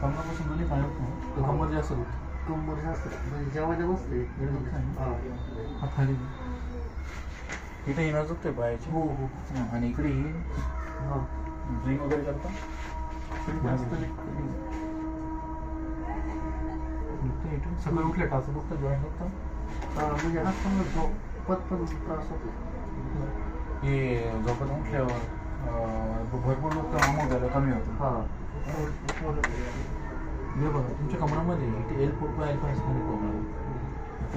कमरापासून दोन्ही पाय कंबर जास्त कंबर जास्त म्हणजे जेवायला बसते हा खाली इथे येणार दुखते पायाची. हो हो. आणि इकडे ही ड्रिंक वगैरे करता सगळं उठले टाच दुखतं जॉईंट दुखतं म्हणजे हा समजा झोपत पण त्रास होतो. हे झोपत उठल्यावर भरपूर लोक आमोद झालं कमी होतं. हे बघा तुमच्या कमरामध्ये इथे L4 L5 प्रॉब्लेम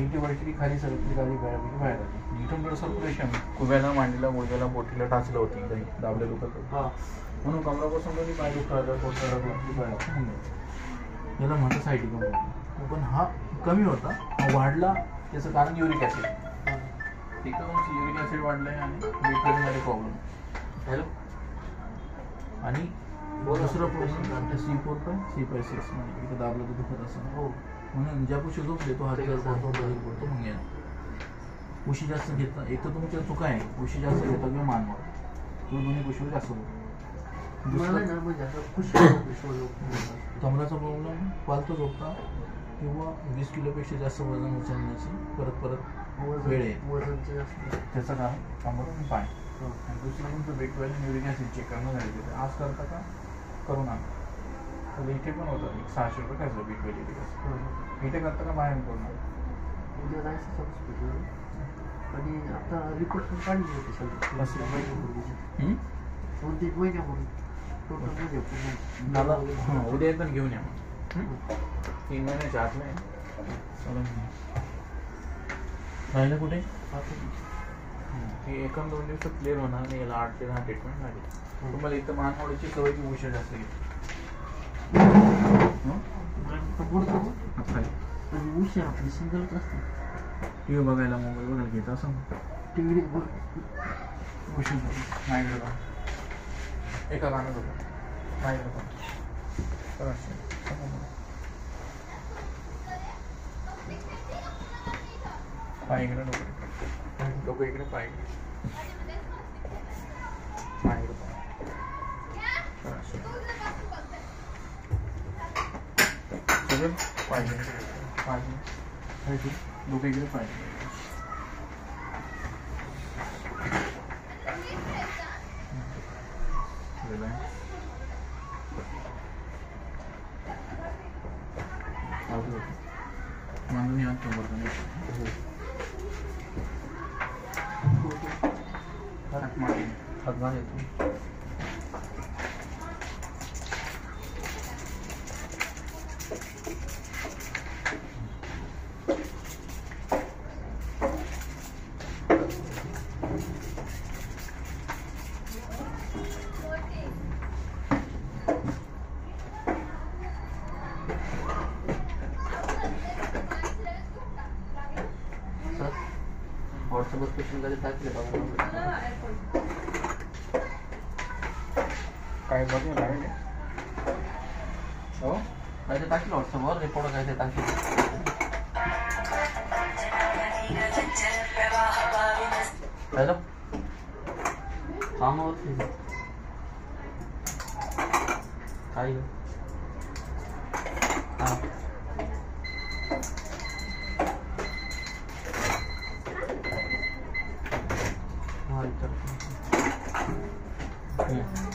इथे वरती खाली सरकली खाली गळ्यापैकी बाहेर आली. इथून थोडं सर्क्युलेशन कुब्याला मांडीला मुलग्याला बोटीला टाचलं होती काही दाबले दुखत म्हणून कमरापासून दोन्ही पाय दुखतात याला म्हणतात सायटिक पण हा कमी होता हा वाढला त्याचं कारण युरिक ॲसिड. एकदम युरिक ॲसिड वाढलं आहे आणि ब्लड प्रॉब्लेम. हॅलो आणि दुसरं प्रॉब्लेम C4 C5 म्हणजे इथं दाबलं तर दुखत असं हो म्हणून ज्या पुशी झोपले तो हात पडतो मग या उशी जास्त घेता एक तर तुमच्या चुका आहे उशी जास्त घेता किंवा मानवर किंवा दोन्ही पुशीवर जास्त होतो. कमराचा प्रॉब्लेम पालतो झोपता किंवा 20 किलोपेक्षा जास्त वजन उचलण्याची परत वेळ आहे त्याचं कारण कमर आणि पाय. दुसरं तुमचं B12 युरिक ॲसिड चेक करणं झालं आज करता का करू नका. तर इथे पण होतं 600 रुपये काय B12 युरिक ॲसिड इथे करता का बाहेर करू उद्या जायचं हॉस्पिटल. आणि आता रिपोर्ट पण काढली होती सगळी 2-3 महिन्यापूर्वी टोटल म्हणजे उद्या पण घेऊन या 3 महिन्याच्या आत नाही राहिलं कुठे ते 1-2 दिवसात क्लिअर होणार आणि याला 8 ते 10 ट्रीटमेंट लागेल. तुम्हाला इथं मानवडीची सवयची उशीर जास्त घेईल उशीर आपली सिंगलच असते. टी व्ही बघायला मोबाईल बघायला घेत असं टी व्ही उशीर नाही एका गाणं होतं नाही पाय इकडे डोकं इकडे पाय सगळं पाहिजे डोकं इकडे पाहिजे. मानून या हातमान येतो व्हॉट्सअप स्पेशल कधी टाकले काय बघू लागेल हो काय ते टाकलं व्हॉट्सअपवर रिपोर्ट काय ते टाकले हॅलो कामावरती काय हां हां